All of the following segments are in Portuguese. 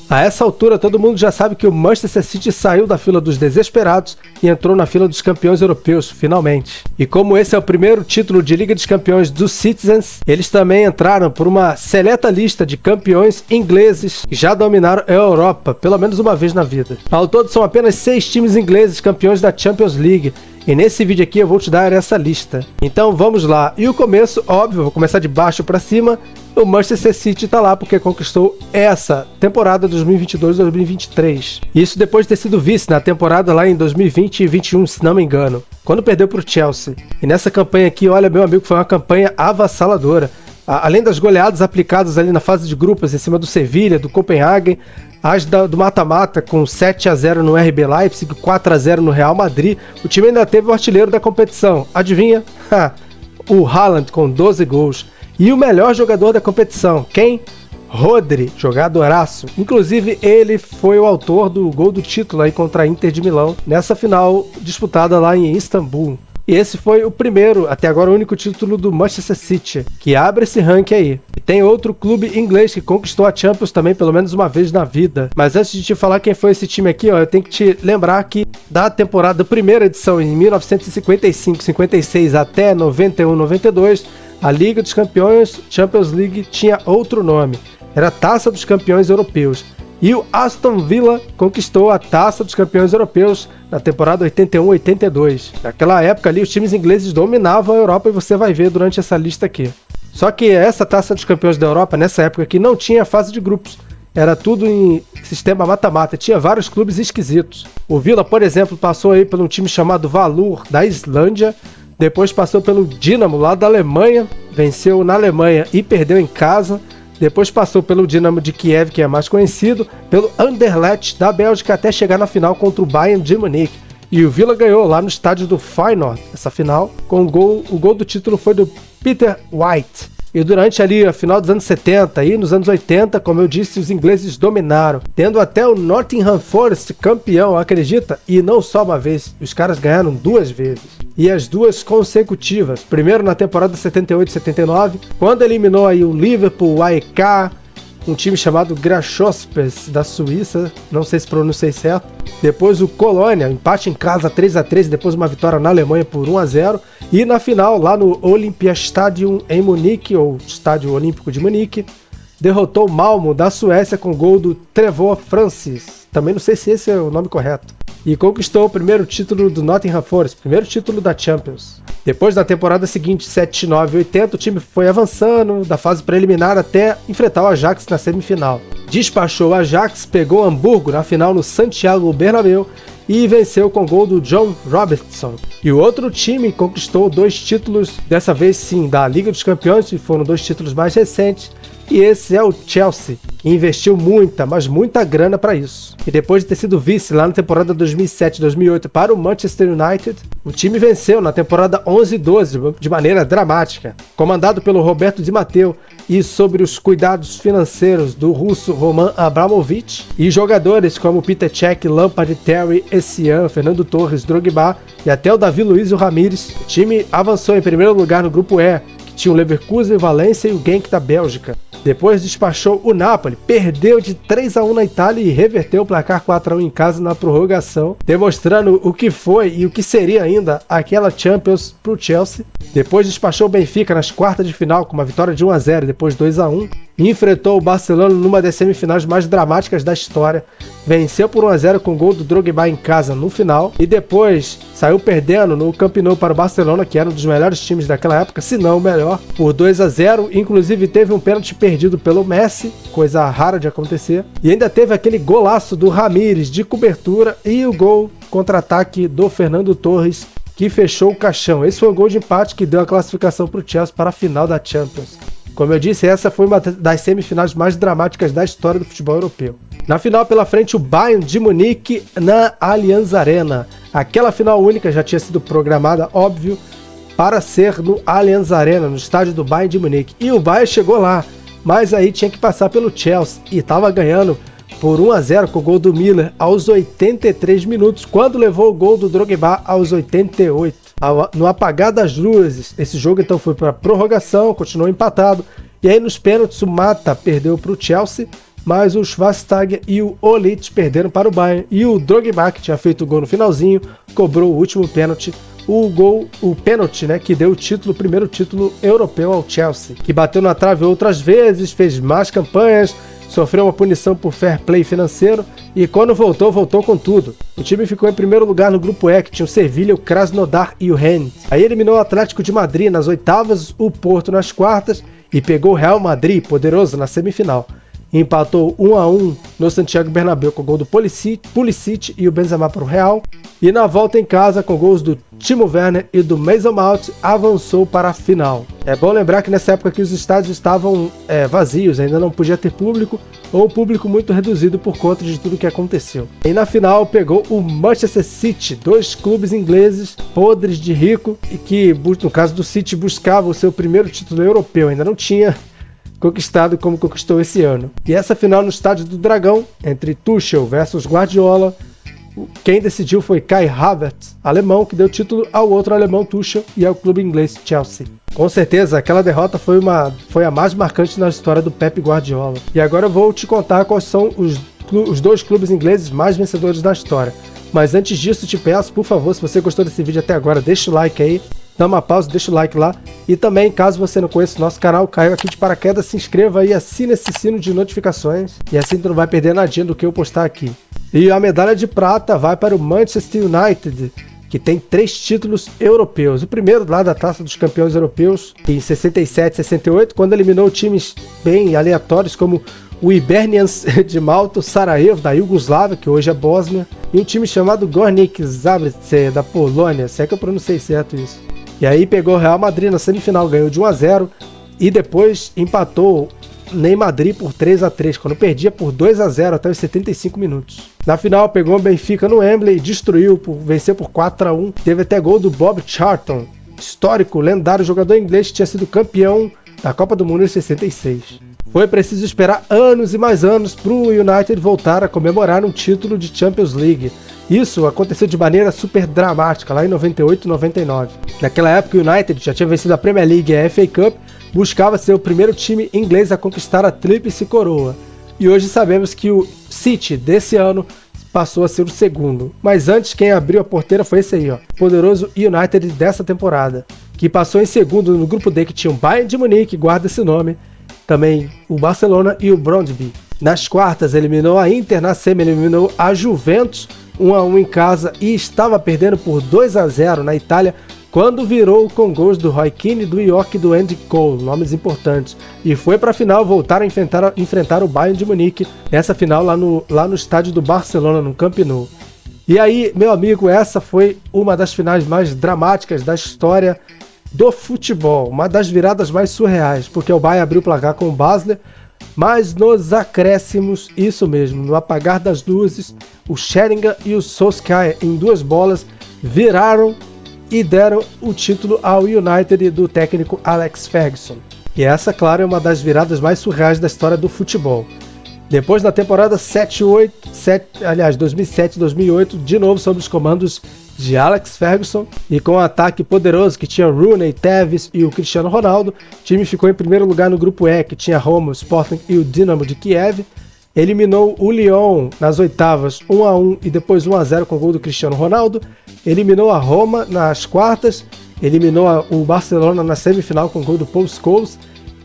A essa altura, todo mundo já sabe que o Manchester City saiu da fila dos desesperados e entrou na fila dos campeões europeus, finalmente. E como esse é o primeiro título de Liga dos Campeões dos Citizens, eles também entraram por uma seleta lista de campeões ingleses que já dominaram a Europa, pelo menos uma vez na vida. Ao todo, são apenas 6 times ingleses campeões da Champions League. E nesse vídeo aqui eu vou te dar essa lista. Então vamos lá. E o começo, óbvio, vou começar de baixo para cima. O Manchester City tá lá porque conquistou essa temporada 2022-2023. Isso depois de ter sido vice na temporada lá em 2020 e 2021, se não me engano, quando perdeu para o Chelsea. E nessa campanha aqui, olha, meu amigo, foi uma campanha avassaladora. Além das goleadas aplicadas ali na fase de grupos em cima do Sevilha, do Copenhagen, as do mata-mata com 7-0 no RB Leipzig, 4-0 no Real Madrid, o time ainda teve o artilheiro da competição. Adivinha? O Haaland com 12 gols. E o melhor jogador da competição, quem? Rodri, jogadoraço. Inclusive, ele foi o autor do gol do título aí contra a Inter de Milão, nessa final disputada lá em Istambul. E esse foi o primeiro, até agora o único título do Manchester City, que abre esse ranking aí. E tem outro clube inglês que conquistou a Champions também pelo menos uma vez na vida. Mas antes de te falar quem foi esse time aqui, ó, eu tenho que te lembrar que da temporada, primeira edição em 1955-56 até 91-92, a Liga dos Campeões, Champions League, tinha outro nome. Era Taça dos Campeões Europeus. E o Aston Villa conquistou a Taça dos Campeões Europeus na temporada 81-82. Naquela época ali, os times ingleses dominavam a Europa e você vai ver durante essa lista aqui. Só que essa Taça dos Campeões da Europa, nessa época aqui, não tinha fase de grupos. Era tudo em sistema mata-mata, tinha vários clubes esquisitos. O Villa, por exemplo, passou aí por um time chamado Valur, da Islândia. Depois passou pelo Dinamo, lá da Alemanha. Venceu na Alemanha e perdeu em casa. Depois passou pelo Dinamo de Kiev, que é mais conhecido, pelo Anderlecht da Bélgica, até chegar na final contra o Bayern de Munique. E o Villa ganhou lá no estádio do Feyenoord, essa final, com o gol do título foi do Peter White. E durante ali a final dos anos 70 e nos anos 80, como eu disse, os ingleses dominaram, tendo até o Nottingham Forest campeão, acredita? E não só uma vez, os caras ganharam 2 vezes. E as 2 consecutivas. Primeiro na temporada 78-79, quando eliminou aí o Liverpool, o AEK, um time chamado Grasshopper da Suíça, não sei se pronunciei certo. Depois o Colônia, empate em casa 3-3, depois uma vitória na Alemanha por 1-0. E na final, lá no Olympiastadion em Munique, ou Estádio Olímpico de Munique, derrotou o Malmo da Suécia com gol do Trevor Francis. Também não sei se esse é o nome correto. E conquistou o primeiro título do Nottingham Forest, primeiro título da Champions. Depois da temporada seguinte, 79-80, o time foi avançando da fase preliminar até enfrentar o Ajax na semifinal. Despachou o Ajax, pegou o Hamburgo na final no Santiago Bernabéu e venceu com gol do John Robertson. E o outro time conquistou 2 títulos, dessa vez sim, da Liga dos Campeões, que foram 2 títulos mais recentes. E esse é o Chelsea, que investiu muita, mas muita grana para isso. E depois de ter sido vice lá na temporada 2007-2008 para o Manchester United, o time venceu na temporada 11-12 de maneira dramática, comandado pelo Roberto Di Matteo e sobre os cuidados financeiros do russo Roman Abramovich, e jogadores como Peter Cech, Lampard, Terry, Essien, Fernando Torres, Drogba e até o Davi Luiz e o Ramires. O time avançou em primeiro lugar no grupo E, que tinha o Leverkusen, o Valência e o Genk da Bélgica. Depois despachou o Napoli, perdeu de 3-1 na Itália e reverteu o placar 4-1 em casa na prorrogação, demonstrando o que foi e o que seria ainda aquela Champions para o Chelsea. Depois despachou o Benfica nas quartas de final com uma vitória de 1-0, depois 2-1. E enfrentou o Barcelona numa das semifinais mais dramáticas da história. Venceu por 1-0 com gol do Drogba em casa no final. E depois saiu perdendo no Camp Nou para o Barcelona, que era um dos melhores times daquela época, se não o melhor, por 2-0. Inclusive teve um pênalti perdido pelo Messi, coisa rara de acontecer. E ainda teve aquele golaço do Ramires de cobertura e o gol contra-ataque do Fernando Torres, que fechou o caixão. Esse foi o gol de empate que deu a classificação para o Chelsea para a final da Champions. Como eu disse, essa foi uma das semifinais mais dramáticas da história do futebol europeu. Na final, pela frente, o Bayern de Munique na Allianz Arena. Aquela final única já tinha sido programada, óbvio, para ser no Allianz Arena, no estádio do Bayern de Munique. E o Bayern chegou lá, mas aí tinha que passar pelo Chelsea e estava ganhando por 1-0 com o gol do Miller aos 83 minutos, quando levou o gol do Drogba aos 88. No apagar das luzes, esse jogo então foi para prorrogação, continuou empatado, e aí nos pênaltis o Mata perdeu para o Chelsea, mas o Schweinsteiger e o Olic perderam para o Bayern e o Drogba, que tinha feito o gol no finalzinho, cobrou o último pênalti. O pênalti, né, que deu o primeiro título europeu ao Chelsea, que bateu na trave outras vezes, fez mais campanhas, sofreu uma punição por fair play financeiro e quando voltou com tudo. O time ficou em primeiro lugar no grupo E, que tinha o Sevilha, o Krasnodar e o Rennes. Aí eliminou o Atlético de Madrid nas oitavas, o Porto nas quartas e pegou o Real Madrid, poderoso, na semifinal. Empatou 1-1 no Santiago Bernabéu com o gol do Pulisic e o Benzema para o Real. E na volta em casa, com gols do Timo Werner e do Mason Mount, avançou para a final. É bom lembrar que nessa época que os estádios estavam vazios, ainda não podia ter público ou público muito reduzido por conta de tudo que aconteceu. E na final pegou o Manchester City, dois clubes ingleses podres de rico e que, no caso do City, buscava o seu primeiro título europeu, ainda não tinha conquistado como conquistou esse ano. E essa final no Estádio do Dragão, entre Tuchel versus Guardiola, quem decidiu foi Kai Havertz, alemão, que deu título ao outro alemão Tuchel e ao clube inglês Chelsea. Com certeza, aquela derrota foi a mais marcante na história do Pep Guardiola. E agora eu vou te contar quais são os dois clubes ingleses mais vencedores da história. Mas antes disso, te peço, por favor, se você gostou desse vídeo até agora, deixa o like aí. Dá uma pausa, deixa o like lá. E também, caso você não conheça o nosso canal, caiu aqui de paraquedas, se inscreva aí, assine esse sino de notificações. E assim tu não vai perder nadinha do que eu postar aqui. E a medalha de prata vai para o Manchester United, que tem 3 títulos europeus. O primeiro lá da Taça dos Campeões Europeus, em 67 e 68, quando eliminou times bem aleatórios como o Hibernians de Malta, o Sarajevo da Iugoslávia, que hoje é Bósnia, e um time chamado Górnik Zabrze da Polônia, se é que eu pronunciei certo isso. E aí pegou o Real Madrid na semifinal, ganhou de 1-0 e depois empatou em Madrid por 3-3, quando perdia por 2-0 até os 75 minutos. Na final pegou o Benfica no Wembley e venceu por 4-1. Teve até gol do Bob Charlton, histórico, lendário jogador inglês que tinha sido campeão da Copa do Mundo em 66. Foi preciso esperar anos e mais anos para o United voltar a comemorar um título de Champions League. Isso aconteceu de maneira super dramática lá em 98 e 99. Naquela época o United já tinha vencido a Premier League e a FA Cup, buscava ser o primeiro time inglês a conquistar a tríplice coroa. E hoje sabemos que o City desse ano passou a ser o segundo. Mas antes quem abriu a porteira foi esse aí, ó, poderoso United dessa temporada, que passou em segundo no grupo D, que tinha o Bayern de Munique, guarda esse nome, também o Barcelona e o Brøndby. Nas quartas eliminou a Inter, na semi eliminou a Juventus 1-1 em casa e estava perdendo por 2-0 na Itália quando virou com gols do Roy Keane, do York e do Andy Cole, nomes importantes. E foi para a final voltar a enfrentar o Bayern de Munique, nessa final lá no estádio do Barcelona, no Camp Nou. E aí, meu amigo, essa foi uma das finais mais dramáticas da história do futebol, uma das viradas mais surreais, porque o Bayern abriu o placar com o Basler, mas nos acréscimos, isso mesmo, no apagar das luzes, o Sheringham e o Solskjaer em 2 bolas viraram e deram o título ao United do técnico Alex Ferguson. E essa, claro, é uma das viradas mais surreais da história do futebol. Depois, na temporada 2007-2008, de novo sob os comandos de Alex Ferguson e com um ataque poderoso que tinha Rooney, Tevez e o Cristiano Ronaldo, o time ficou em primeiro lugar no grupo E, que tinha Roma, o Sporting e o Dinamo de Kiev. Eliminou o Lyon nas oitavas 1-1 e depois 1-0 com o gol do Cristiano Ronaldo. Eliminou a Roma nas quartas, eliminou o Barcelona na semifinal com o gol do Paul Scholes.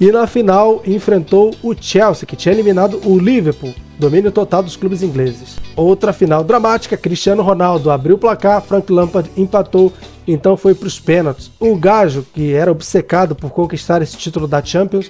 E na final enfrentou o Chelsea, que tinha eliminado o Liverpool, domínio total dos clubes ingleses. Outra final dramática, Cristiano Ronaldo abriu o placar, Frank Lampard empatou, então foi para os pênaltis. O Gajo, que era obcecado por conquistar esse título da Champions,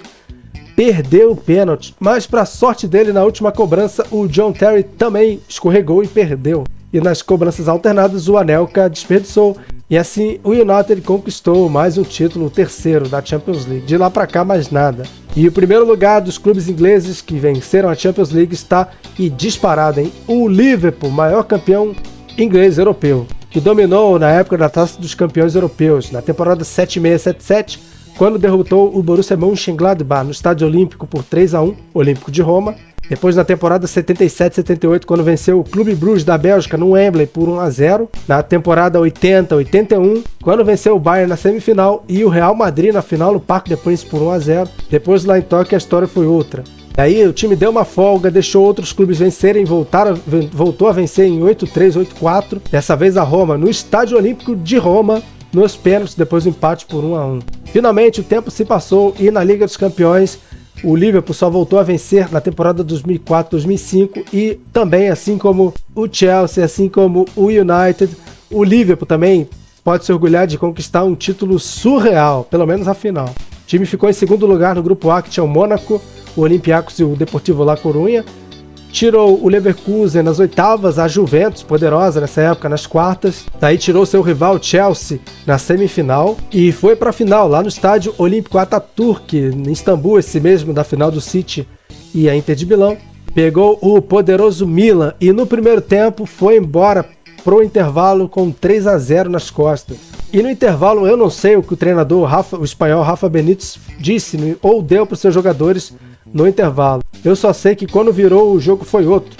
perdeu o pênalti, mas para sorte dele, na última cobrança, o John Terry também escorregou e perdeu. E nas cobranças alternadas, o Anelka desperdiçou. E assim, o United conquistou mais um título, o terceiro da Champions League. De lá para cá, mais nada. E o primeiro lugar dos clubes ingleses que venceram a Champions League está disparado, hein? O Liverpool, maior campeão inglês europeu, que dominou na época da Taça dos Campeões Europeus, na temporada 76-77, quando derrotou o Borussia Mönchengladbach no Estádio Olímpico por 3-1, Olímpico de Roma. Depois, na temporada 77-78, quando venceu o Clube Bruges da Bélgica no Wembley por 1-0. Na temporada 80-81, quando venceu o Bayern na semifinal e o Real Madrid na final no Parque des Princes por 1-0. Depois, lá em Tóquio, a história foi outra. Aí o time deu uma folga, deixou outros clubes vencerem, voltou a vencer em 8-3, 8-4. Dessa vez a Roma, no Estádio Olímpico de Roma, nos pênaltis, depois do empate por 1-1. Finalmente o tempo se passou e na Liga dos Campeões o Liverpool só voltou a vencer na temporada 2004-2005 e também, assim como o Chelsea, assim como o United, o Liverpool também pode se orgulhar de conquistar um título surreal, pelo menos a final. O time ficou em segundo lugar no grupo A, que tinha o Mônaco, o Olympiacos e o Deportivo La Coruña. Tirou o Leverkusen nas oitavas, a Juventus, poderosa nessa época, nas quartas. Daí tirou seu rival Chelsea na semifinal e foi para a final, lá no estádio Olímpico Atatürk, em Istambul, esse mesmo da final do City e a Inter de Milão. Pegou o poderoso Milan e no primeiro tempo foi embora pro intervalo com 3-0 nas costas. E no intervalo eu não sei o que o treinador, o espanhol Rafa Benítez, disse ou deu para os seus jogadores no intervalo. Eu só sei que quando virou o jogo foi outro.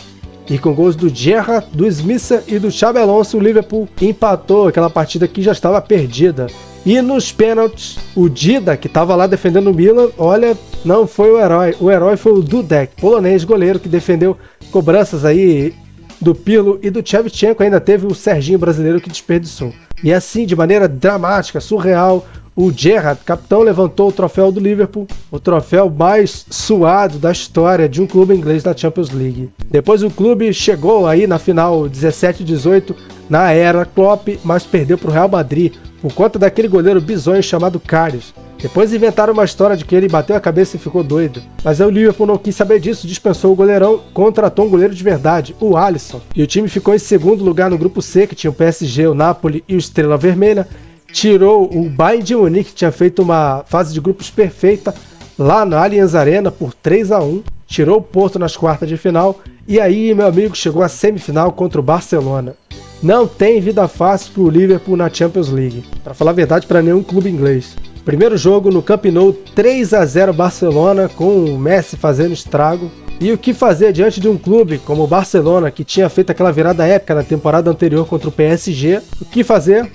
E com gols do Gerrard, do Smisser e do Xabi Alonso, o Liverpool empatou aquela partida que já estava perdida. E nos pênaltis, o Dida, que estava lá defendendo o Milan, olha, não foi o herói. O herói foi o Dudek, polonês, goleiro, que defendeu cobranças aí do Pirlo e do Shevchenko. Ainda teve o Serginho brasileiro que desperdiçou. E assim, de maneira dramática, surreal, o Gerrard, capitão, levantou o troféu do Liverpool, o troféu mais suado da história de um clube inglês da Champions League. Depois o clube chegou aí na final 17-18 na era Klopp, mas perdeu para o Real Madrid por conta daquele goleiro bizonho chamado Karius. Depois inventaram uma história de que ele bateu a cabeça e ficou doido. Mas aí o Liverpool não quis saber disso, dispensou o goleirão, contratou um goleiro de verdade, o Alisson. E o time ficou em segundo lugar no grupo C, que tinha o PSG, o Napoli e o Estrela Vermelha. Tirou o Bayern de Munique, que tinha feito uma fase de grupos perfeita lá na Allianz Arena por 3-1. Tirou o Porto nas quartas de final. E aí, meu amigo, chegou à semifinal contra o Barcelona. Não tem vida fácil para o Liverpool na Champions League. Para falar a verdade, para nenhum clube inglês. Primeiro jogo no Camp Nou, 3-0 Barcelona, com o Messi fazendo estrago. E o que fazer diante de um clube como o Barcelona, que tinha feito aquela virada épica na temporada anterior contra o PSG? O que fazer?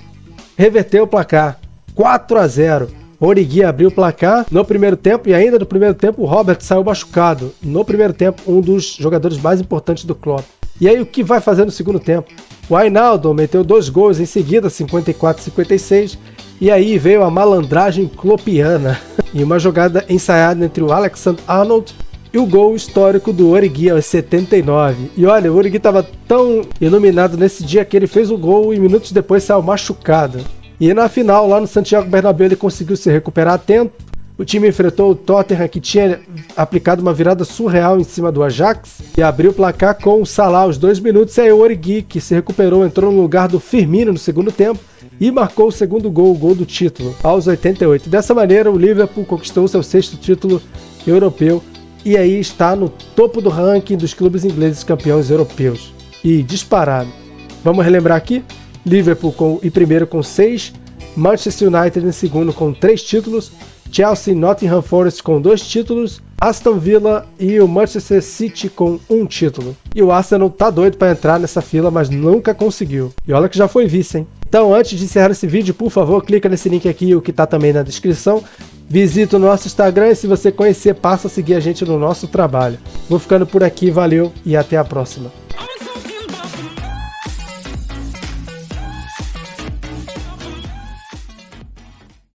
Reverteu o placar, 4-0. Origi abriu o placar no primeiro tempo e ainda no primeiro tempo o Robert saiu machucado. No primeiro tempo, um dos jogadores mais importantes do Klopp. E aí o que vai fazer no segundo tempo? O Wijnaldum meteu 2 gols em seguida, 54-56. E aí veio a malandragem kloppiana. E uma jogada ensaiada entre o Alexander-Arnold e o gol histórico do Origi aos 79. E olha, o Origi estava tão iluminado nesse dia que ele fez o gol e minutos depois saiu machucado. E na final, lá no Santiago Bernabéu, ele conseguiu se recuperar a tempo. O time enfrentou o Tottenham, que tinha aplicado uma virada surreal em cima do Ajax, e abriu o placar com o Salah aos 2 minutos. E aí o Origi, que se recuperou, entrou no lugar do Firmino no segundo tempo e marcou o segundo gol, o gol do título, aos 88. Dessa maneira, o Liverpool conquistou seu 6º título europeu e aí está no topo do ranking dos clubes ingleses campeões europeus. E disparado. Vamos relembrar aqui? Liverpool em primeiro com 6, Manchester United em segundo com 3 títulos, Chelsea e Nottingham Forest com 2 títulos, Aston Villa e o Manchester City com 1 título. E o Arsenal tá doido para entrar nessa fila, mas nunca conseguiu. E olha que já foi vice, hein? Então, antes de encerrar esse vídeo, por favor, clica nesse link aqui, o que tá também na descrição. Visita o nosso Instagram e se você conhecer, passa a seguir a gente no nosso trabalho. Vou ficando por aqui, valeu e até a próxima.